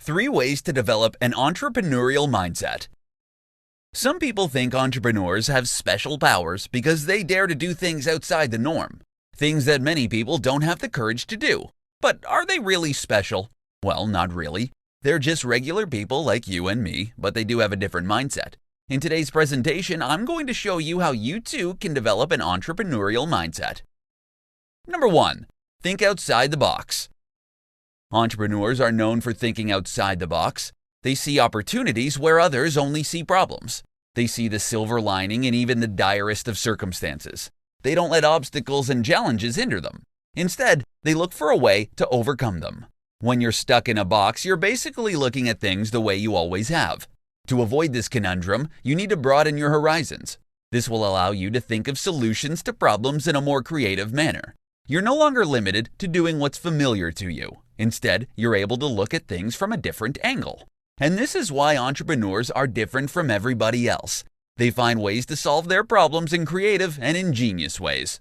3 ways to develop an entrepreneurial mindset. Some people think entrepreneurs have special powers because they dare to do things outside the norm, things that many people don't have the courage to do. But are they really special? Well, not really. They're just regular people like you and me, but they do have a different mindset. In today's presentation, I'm going to show you how you too can develop an entrepreneurial mindset. Number 1. Think outside the box. Entrepreneurs are known for thinking outside the box. They see opportunities where others only see problems. They see the silver lining in even the direst of circumstances. They don't let obstacles and challenges hinder them. Instead, they look for a way to overcome them. When you're stuck in a box, you're basically looking at things the way you always have. To avoid this conundrum, you need to broaden your horizons. This will allow you to think of solutions to problems in a more creative manner. You're no longer limited to doing what's familiar to you. Instead, you're able to look at things from a different angle. And this is why entrepreneurs are different from everybody else. They find ways to solve their problems in creative and ingenious ways.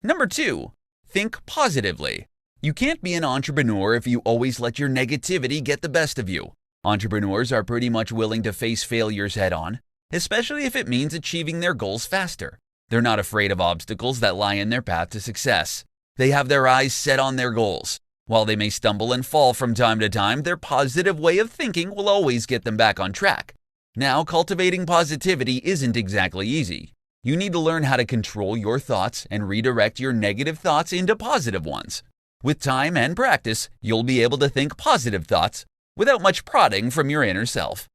Number 2. Think positively. You can't be an entrepreneur if you always let your negativity get the best of you. Entrepreneurs are pretty much willing to face failures head-on, especially if it means achieving their goals faster. They're not afraid of obstacles that lie in their path to success. They have their eyes set on their goals. While they may stumble and fall from time to time, their positive way of thinking will always get them back on track. Now, cultivating positivity isn't exactly easy. You need to learn how to control your thoughts and redirect your negative thoughts into positive ones. With time and practice, you'll be able to think positive thoughts without much prodding from your inner self.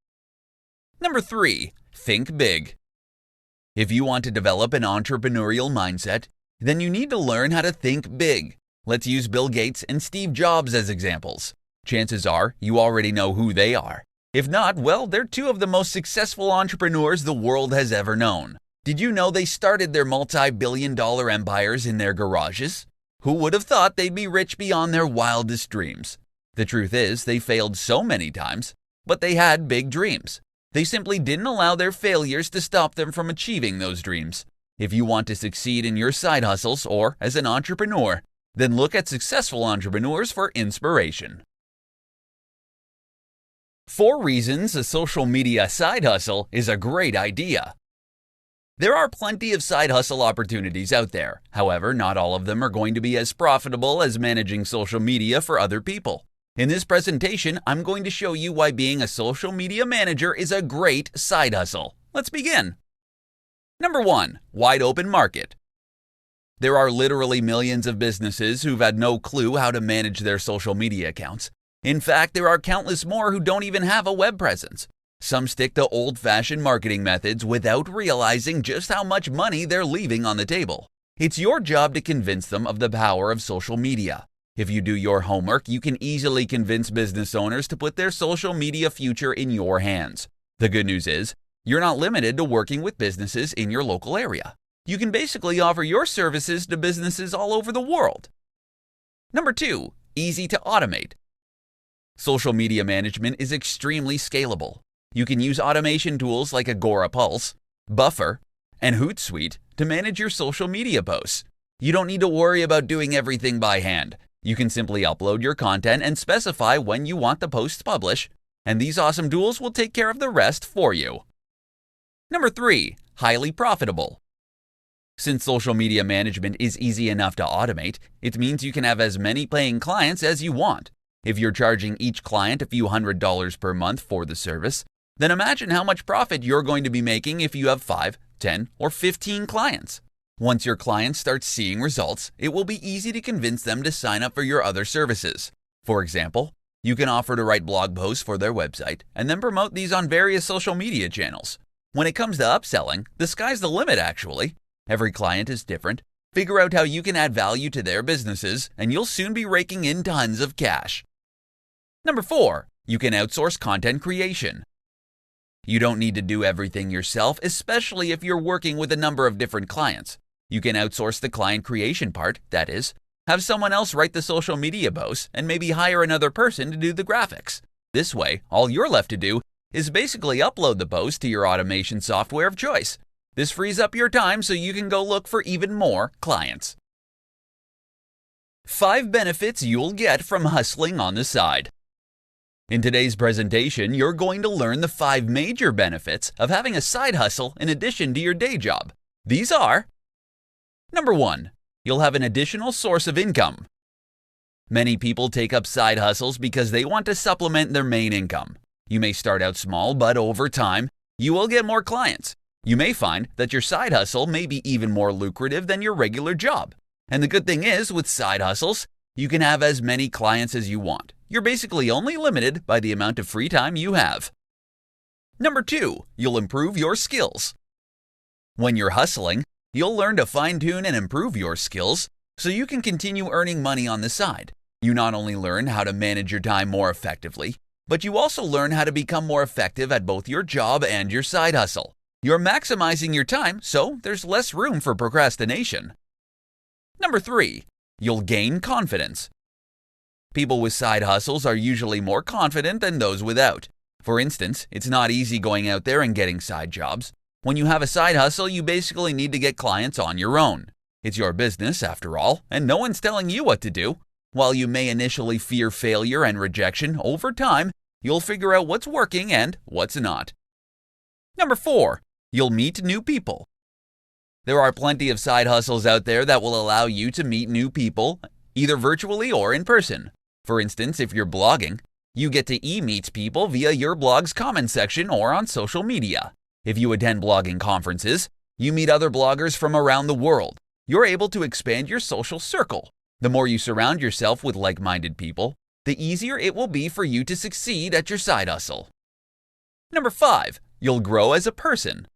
Number 3. Think big. If you want to develop an entrepreneurial mindset, then you need to learn how to think big. Let's use Bill Gates and Steve Jobs as examples. Chances are you already know who they are. If not, well, they're 2 of the most successful entrepreneurs the world has ever known. Did you know they started their multi-billion-dollar empires in their garages? Who would have thought they'd be rich beyond their wildest dreams? The truth is, they failed so many times, but they had big dreams. They simply didn't allow their failures to stop them from achieving those dreams. If you want to succeed in your side hustles or as an entrepreneur, then look at successful entrepreneurs for inspiration. 4 reasons a social media side hustle is a great idea. There are plenty of side hustle opportunities out there. However, not all of them are going to be as profitable as managing social media for other people. In this presentation, I'm going to show you why being a social media manager is a great side hustle. Let's begin. Number 1. Wide open market. There are literally millions of businesses who've had no clue how to manage their social media accounts. In fact, there are countless more who don't even have a web presence. Some stick to old-fashioned marketing methods without realizing just how much money they're leaving on the table. It's your job to convince them of the power of social media. If you do your homework, you can easily convince business owners to put their social media future in your hands. The good news is, you're not limited to working with businesses in your local area. You can basically offer your services to businesses all over the world. Number 2. Easy to automate. Social media management is extremely scalable. You can use automation tools like Agora Pulse, Buffer, and Hootsuite to manage your social media posts. You don't need to worry about doing everything by hand. You can simply upload your content and specify when you want the posts published, and these awesome tools will take care of the rest for you. Number 3. Highly profitable. Since social media management is easy enough to automate, it means you can have as many paying clients as you want. If you're charging each client a few $100s per month for the service, then imagine how much profit you're going to be making if you have 5, 10, or 15 clients. Once your clients start seeing results, it will be easy to convince them to sign up for your other services. For example, you can offer to write blog posts for their website and then promote these on various social media channels. When it comes to upselling, the sky's the limit actually. Every client is different. Figure out how you can add value to their businesses, and you'll soon be raking in tons of cash. Number 4. You can outsource content creation. You don't need to do everything yourself, especially if you're working with a number of different clients. You can outsource the client creation part, that is, have someone else write the social media posts and maybe hire another person to do the graphics. This way, all you're left to do is basically upload the post to your automation software of choice. This frees up your time so you can go look for even more clients. 5 benefits you'll get from hustling on the side. In today's presentation, you're going to learn the 5 major benefits of having a side hustle in addition to your day job. These are: Number 1. You'll have an additional source of income. Many people take up side hustles because they want to supplement their main income. You may start out small, but over time, you will get more clients. You may find that your side hustle may be even more lucrative than your regular job. And the good thing is, with side hustles, you can have as many clients as you want. You're basically only limited by the amount of free time you have. Number 2, you'll improve your skills. When you're hustling, you'll learn to fine-tune and improve your skills so you can continue earning money on the side. You not only learn how to manage your time more effectively, but you also learn how to become more effective at both your job and your side hustle. You're maximizing your time, so there's less room for procrastination. Number 3, you'll gain confidence. People with side hustles are usually more confident than those without. For instance, it's not easy going out there and getting side jobs. When you have a side hustle, you basically need to get clients on your own. It's your business, after all, and no one's telling you what to do. While you may initially fear failure and rejection, over time, you'll figure out what's working and what's not. Number 4, you'll meet new people. There are plenty of side hustles out there that will allow you to meet new people, either virtually or in person. For instance, if you're blogging, you get to meet people via your blog's comment section or on social media. If you attend blogging conferences, you meet other bloggers from around the world. You're able to expand your social circle. The more you surround yourself with like-minded people, the easier it will be for you to succeed at your side hustle. Number 5, you'll grow as a person.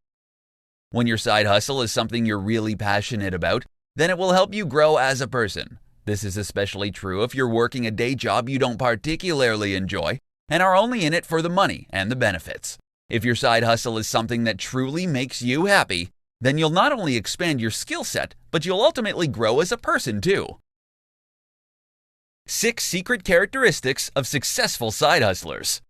When your side hustle is something you're really passionate about, then it will help you grow as a person. This is especially true if you're working a day job you don't particularly enjoy and are only in it for the money and the benefits. If your side hustle is something that truly makes you happy, then you'll not only expand your skill set, but you'll ultimately grow as a person too. 6 secret characteristics of successful side hustlers.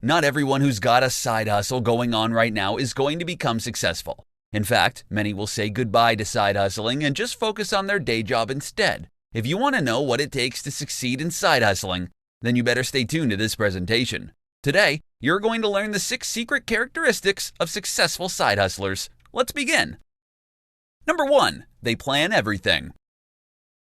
Not everyone who's got a side hustle going on right now is going to become successful. In fact, many will say goodbye to side hustling and just focus on their day job instead. If you want to know what it takes to succeed in side hustling, then you better stay tuned to this presentation. Today, you're going to learn the 6 secret characteristics of successful side hustlers. Let's begin. Number 1, they plan everything.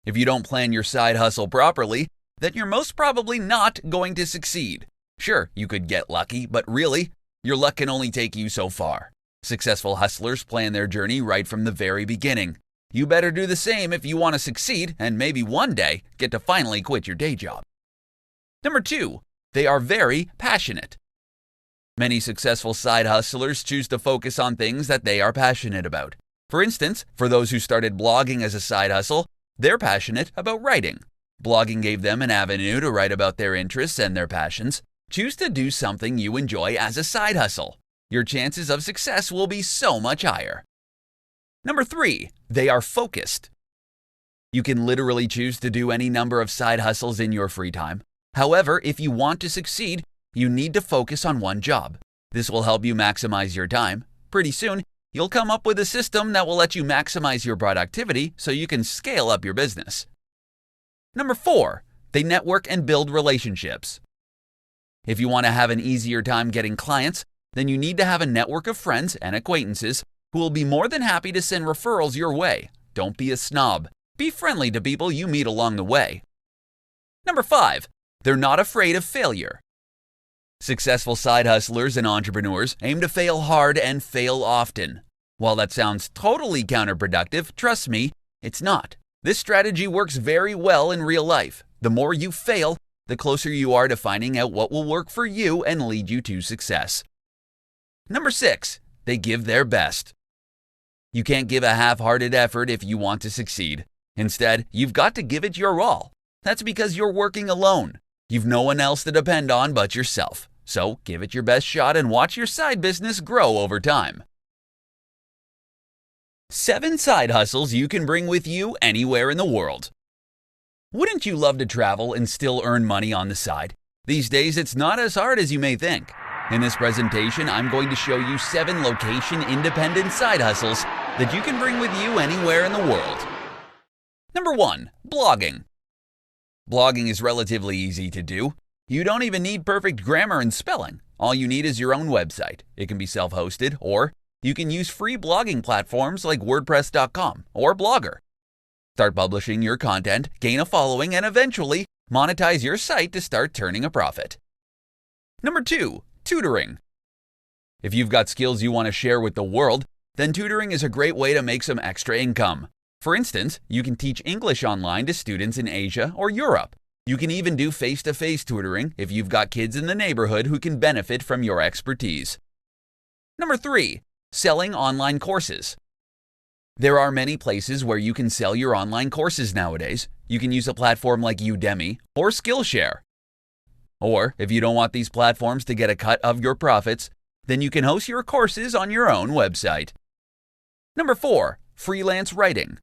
If you don't plan your side hustle properly, then you're most probably not going to succeed. Sure, you could get lucky, but really, your luck can only take you so far. Successful hustlers plan their journey right from the very beginning. You better do the same if you want to succeed and maybe one day get to finally quit your day job. Number 2, they are very passionate. Many successful side hustlers choose to focus on things that they are passionate about. For instance, for those who started blogging as a side hustle, they're passionate about writing. Blogging gave them an avenue to write about their interests and their passions. Choose to do something you enjoy as a side hustle. Your chances of success will be so much higher. Number 3, they are focused. You can literally choose to do any number of side hustles in your free time. However, if you want to succeed, you need to focus on one job. This will help you maximize your time. Pretty soon, you'll come up with a system that will let you maximize your productivity so you can scale up your business. Number 4, they network and build relationships. If you want to have an easier time getting clients, then you need to have a network of friends and acquaintances who will be more than happy to send referrals your way. Don't be a snob. Be friendly to people you meet along the way. Number 5, they're not afraid of failure. Successful side hustlers and entrepreneurs aim to fail hard and fail often. While that sounds totally counterproductive, trust me, it's not. This strategy works very well in real life. The more you fail, the closer you are to finding out what will work for you and lead you to success. Number 6, they give their best. You can't give a half-hearted effort if you want to succeed. Instead, you've got to give it your all. That's because you're working alone. You've no one else to depend on but yourself. So give it your best shot and watch your side business grow over time. 7 side hustles you can bring with you anywhere in the world. Wouldn't you love to travel and still earn money on the side? These days, it's not as hard as you may think. In this presentation, I'm going to show you 7 location-independent side hustles that you can bring with you anywhere in the world. Number 1, blogging. Blogging is relatively easy to do. You don't even need perfect grammar and spelling. All you need is your own website. It can be self-hosted, or you can use free blogging platforms like WordPress.com or Blogger. Start publishing your content, gain a following, and eventually monetize your site to start turning a profit. Number 2, tutoring. If you've got skills you want to share with the world, then tutoring is a great way to make some extra income. For instance, you can teach English online to students in Asia or Europe. You can even do face-to-face tutoring if you've got kids in the neighborhood who can benefit from your expertise. Number 3, selling online courses. There are many places where you can sell your online courses nowadays. You can use a platform like Udemy or Skillshare. Or, if you don't want these platforms to get a cut of your profits, then you can host your courses on your own website. Number 4, freelance writing.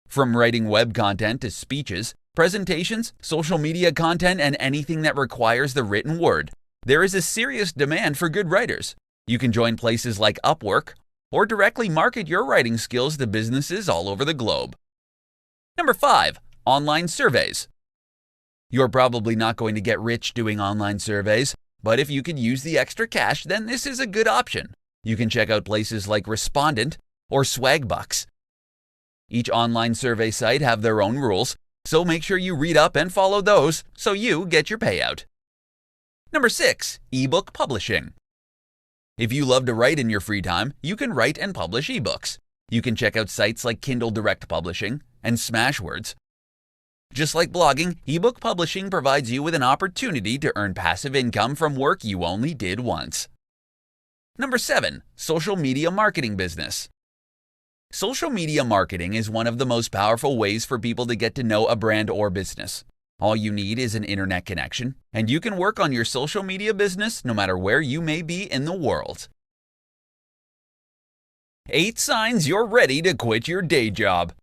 From writing web content to speeches, presentations, social media content, and anything that requires the written word, there is a serious demand for good writers. You can join places like Upwork or directly market your writing skills to businesses all over the globe. Number 5, online surveys. You're probably not going to get rich doing online surveys, but if you could use the extra cash, then this is a good option. You can check out places like Respondent or Swagbucks. Each online survey site have their own rules, so make sure you read up and follow those so you get your payout. Number 6, ebook publishing. If you love to write in your free time, you can write and publish ebooks. You can check out sites like Kindle Direct Publishing and Smashwords. Just like blogging, ebook publishing provides you with an opportunity to earn passive income from work you only did once. Number 7, social media marketing business. Social media marketing is one of the most powerful ways for people to get to know a brand or business. All you need is an internet connection, and you can work on your social media business no matter where you may be in the world. 8 signs you're ready to quit your day job.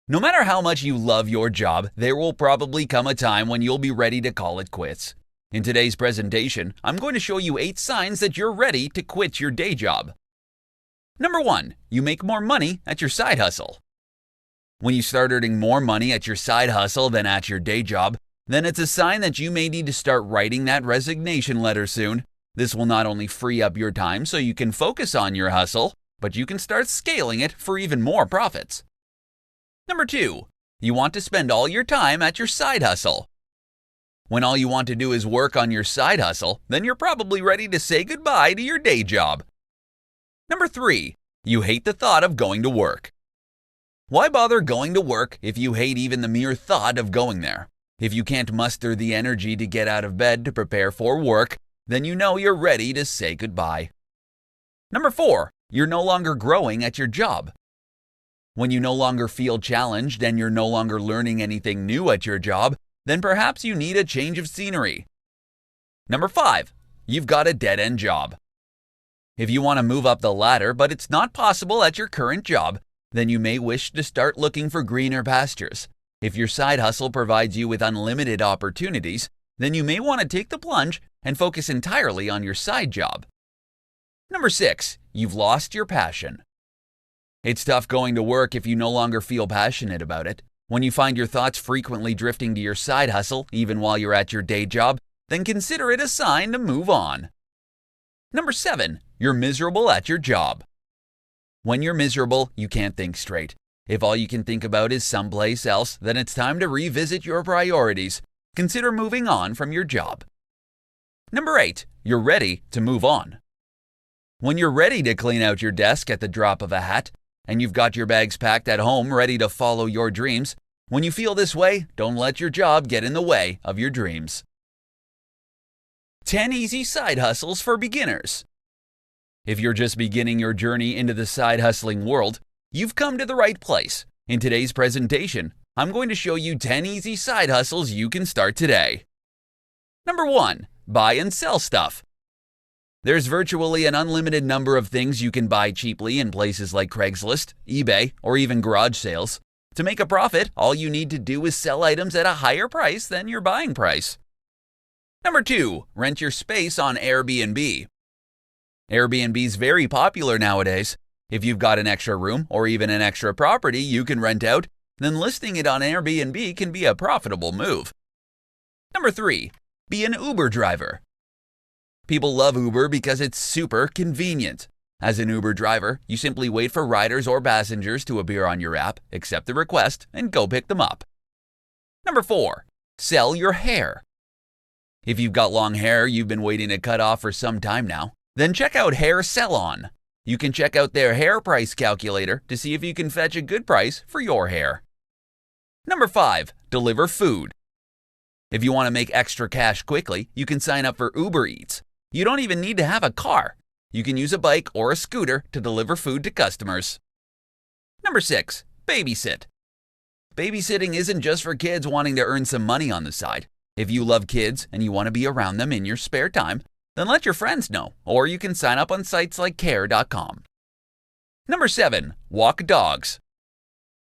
No matter how much you love your job, there will probably come a time when you'll be ready to call it quits. In today's presentation, I'm going to show you 8 signs that you're ready to quit your day job. Number 1, you make more money at your side hustle. When you start earning more money at your side hustle than at your day job, then it's a sign that you may need to start writing that resignation letter soon. This will not only free up your time so you can focus on your hustle, but you can start scaling it for even more profits. Number 2, you want to spend all your time at your side hustle. When all you want to do is work on your side hustle, then you're probably ready to say goodbye to your day job. Number 3, you hate the thought of going to work. Why bother going to work if you hate even the mere thought of going there? If you can't muster the energy to get out of bed to prepare for work, then you know you're ready to say goodbye. Number 4, you're no longer growing at your job. When you no longer feel challenged and you're no longer learning anything new at your job, then perhaps you need a change of scenery. Number 5, you've got a dead-end job. If you want to move up the ladder but it's not possible at your current job, then you may wish to start looking for greener pastures. If your side hustle provides you with unlimited opportunities, then you may want to take the plunge and focus entirely on your side job. Number 6, you've lost your passion. It's tough going to work if you no longer feel passionate about it. When you find your thoughts frequently drifting to your side hustle, even while you're at your day job, then consider it a sign to move on. Number 7, you're miserable at your job. When you're miserable, you can't think straight. If all you can think about is someplace else, then it's time to revisit your priorities. Consider moving on from your job. Number 8, you're ready to move on. When you're ready to clean out your desk at the drop of a hat, and you've got your bags packed at home ready to follow your dreams, when you feel this way, don't let your job get in the way of your dreams. 10 easy side hustles for beginners. If you're just beginning your journey into the side hustling world, you've come to the right place. In today's presentation, I'm going to show you 10 easy side hustles you can start today. Number 1, buy and sell stuff. There's virtually an unlimited number of things you can buy cheaply in places like Craigslist, eBay, or even garage sales. To make a profit, all you need to do is sell items at a higher price than your buying price. Number 2, rent your space on Airbnb. Airbnb is very popular nowadays. If you've got an extra room or even an extra property you can rent out, then listing it on Airbnb can be a profitable move. Number 3, Be an Uber driver. People love Uber because it's super convenient. As an Uber driver, you simply wait for riders or passengers to appear on your app, accept the request, and go pick them up. Number 4. Sell your hair. If you've got long hair you've been waiting to cut off for some time now, then check out Hair Salon. You can check out their hair price calculator to see if you can fetch a good price for your hair. Number 5. Deliver food. If you want to make extra cash quickly, you can sign up for Uber Eats. You don't even need to have a car. You can use a bike or a scooter to deliver food to customers. Number 6. Babysit. Babysitting isn't just for kids wanting to earn some money on the side. If you love kids and you want to be around them in your spare time, then let your friends know, or you can sign up on sites like care.com. Number 7. Walk dogs.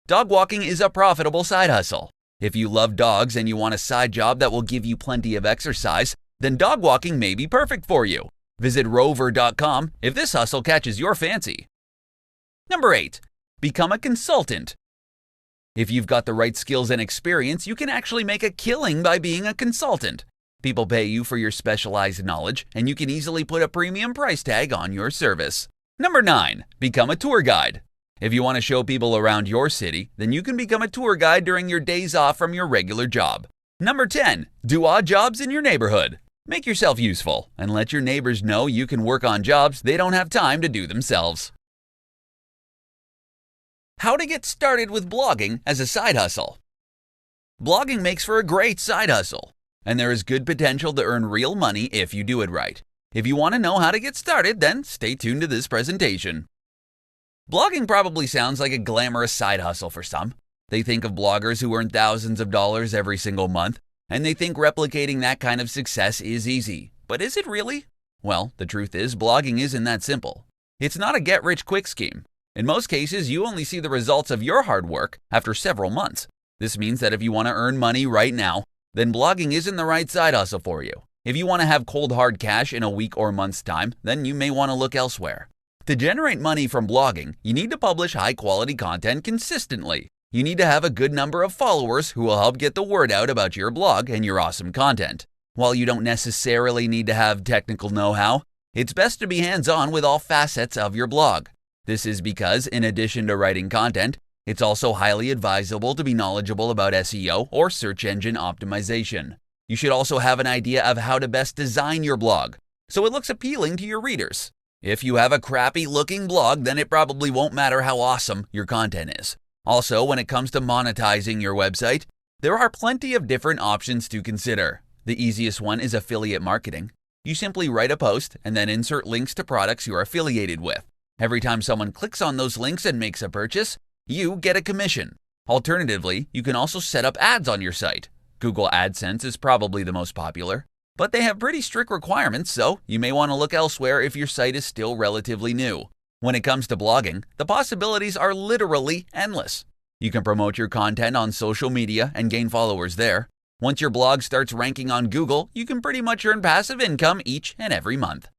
Dog walking is a profitable side hustle. If you love dogs and you want a side job that will give you plenty of exercise, then dog walking may be perfect for you. Visit rover.com if this hustle catches your fancy. Number 8. Become a consultant. If you've got the right skills and experience, you can actually make a killing by being a consultant. People pay you for your specialized knowledge, and you can easily put a premium price tag on your service. Number 9. Become a tour guide. If you want to show people around your city, then you can become a tour guide during your days off from your regular job. Number 10. Do odd jobs in your neighborhood. Make yourself useful and let your neighbors know you can work on jobs they don't have time to do themselves. How to get started with blogging as a side hustle. Blogging makes for a great side hustle, and there is good potential to earn real money if you do it right. If you want to know how to get started, then stay tuned to this presentation. Blogging probably sounds like a glamorous side hustle for some. They think of bloggers who earn thousands of dollars every single month, and they think replicating that kind of success is easy. But is it really? Well, the truth is, blogging isn't that simple. It's not a get-rich-quick scheme. In most cases, you only see the results of your hard work after several months. This means that if you want to earn money right now, then blogging isn't the right side hustle for you. If you want to have cold hard cash in a week or month's time, then you may want to look elsewhere. To generate money from blogging, you need to publish high-quality content consistently. You need to have a good number of followers who will help get the word out about your blog and your awesome content. While you don't necessarily need to have technical know-how, it's best to be hands-on with all facets of your blog. This is because, in addition to writing content, it's also highly advisable to be knowledgeable about SEO or search engine optimization. You should also have an idea of how to best design your blog, so it looks appealing to your readers. If you have a crappy-looking blog, then it probably won't matter how awesome your content is. Also, when it comes to monetizing your website, there are plenty of different options to consider. The easiest one is affiliate marketing. You simply write a post and then insert links to products you're affiliated with. Every time someone clicks on those links and makes a purchase, you get a commission. Alternatively, you can also set up ads on your site. Google AdSense is probably the most popular, but they have pretty strict requirements, so you may want to look elsewhere if your site is still relatively new. When it comes to blogging, the possibilities are literally endless. You can promote your content on social media and gain followers there. Once your blog starts ranking on Google, you can pretty much earn passive income each and every month.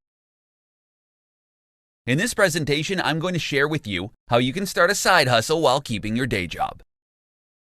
In this presentation, I'm going to share with you how you can start a side hustle while keeping your day job.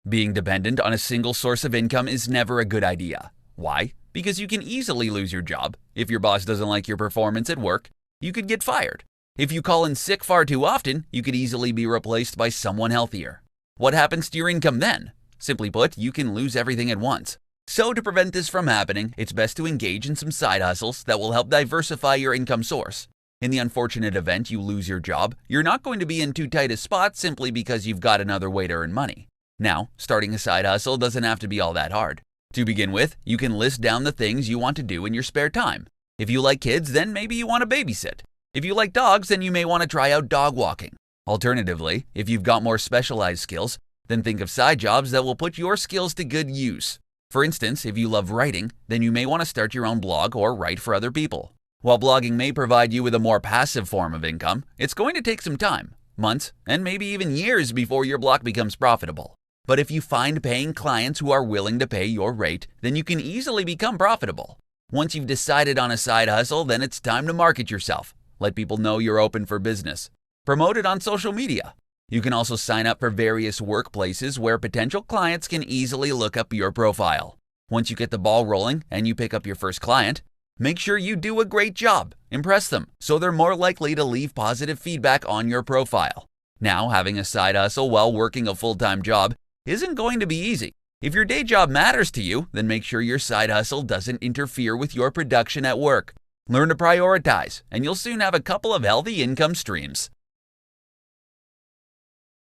Being dependent on a single source of income is never a good idea. Why? Because you can easily lose your job. If your boss doesn't like your performance at work, you could get fired. If you call in sick far too often, you could easily be replaced by someone healthier. What happens to your income then? Simply put, you can lose everything at once. So to prevent this from happening, it's best to engage in some side hustles that will help diversify your income source. In the unfortunate event you lose your job, you're not going to be in too tight a spot simply because you've got another way to earn money. Now, starting a side hustle doesn't have to be all that hard. To begin with, you can list down the things you want to do in your spare time. If you like kids, then maybe you want to babysit. If you like dogs, then you may want to try out dog walking. Alternatively, if you've got more specialized skills, then think of side jobs that will put your skills to good use. For instance, if you love writing, then you may want to start your own blog or write for other people. While blogging may provide you with a more passive form of income, it's going to take some time, months, and maybe even years before your blog becomes profitable. But if you find paying clients who are willing to pay your rate, then you can easily become profitable. Once you've decided on a side hustle, then it's time to market yourself. Let people know you're open for business. Promote it on social media. You can also sign up for various workplaces where potential clients can easily look up your profile. Once you get the ball rolling and you pick up your first client, make sure you do a great job. Impress them so they're more likely to leave positive feedback on your profile. Now, having a side hustle while working a full-time job isn't going to be easy. If your day job matters to you, then make sure your side hustle doesn't interfere with your production at work. Learn to prioritize, and you'll soon have a couple of healthy income streams.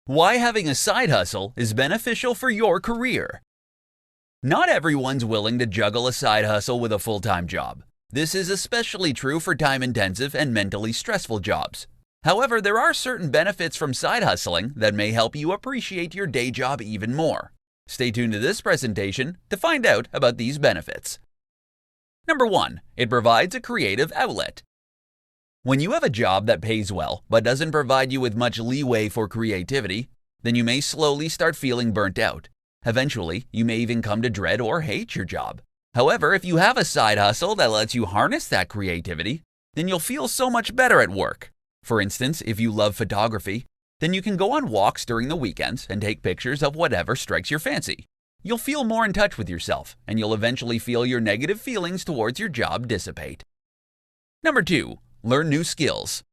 Why having a side hustle is beneficial for your career. Not everyone's willing to juggle a side hustle with a full-time job. This is especially true for time-intensive and mentally stressful jobs. However, there are certain benefits from side hustling that may help you appreciate your day job even more. Stay tuned to this presentation to find out about these benefits. Number 1. It provides a creative outlet. When you have a job that pays well but doesn't provide you with much leeway for creativity, then you may slowly start feeling burnt out. Eventually, you may even come to dread or hate your job. However, if you have a side hustle that lets you harness that creativity, then you'll feel so much better at work. For instance, if you love photography, then you can go on walks during the weekends and take pictures of whatever strikes your fancy. You'll feel more in touch with yourself, and you'll eventually feel your negative feelings towards your job dissipate. Number 2. Learn new skills.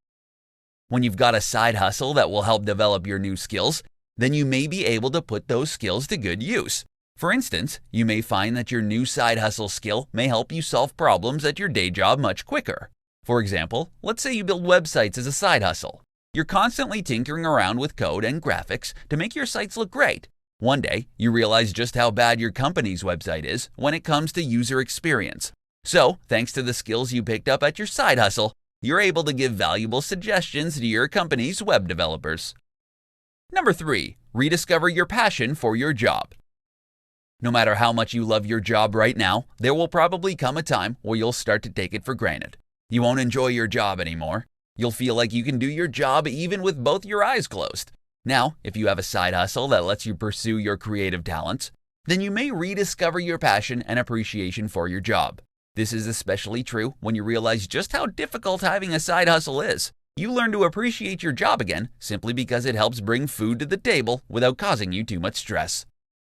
When you've got a side hustle that will help develop your new skills, then you may be able to put those skills to good use. For instance, you may find that your new side hustle skill may help you solve problems at your day job much quicker. For example, let's say you build websites as a side hustle. You're constantly tinkering around with code and graphics to make your sites look great. One day, you realize just how bad your company's website is when it comes to user experience. So, thanks to the skills you picked up at your side hustle, you're able to give valuable suggestions to your company's web developers. Number 3. Rediscover your passion for your job. No matter how much you love your job right now, there will probably come a time where you'll start to take it for granted. You won't enjoy your job anymore. You'll feel like you can do your job even with both your eyes closed. Now, if you have a side hustle that lets you pursue your creative talents, then you may rediscover your passion and appreciation for your job. This is especially true when you realize just how difficult having a side hustle is. You learn to appreciate your job again simply because it helps bring food to the table without causing you too much stress.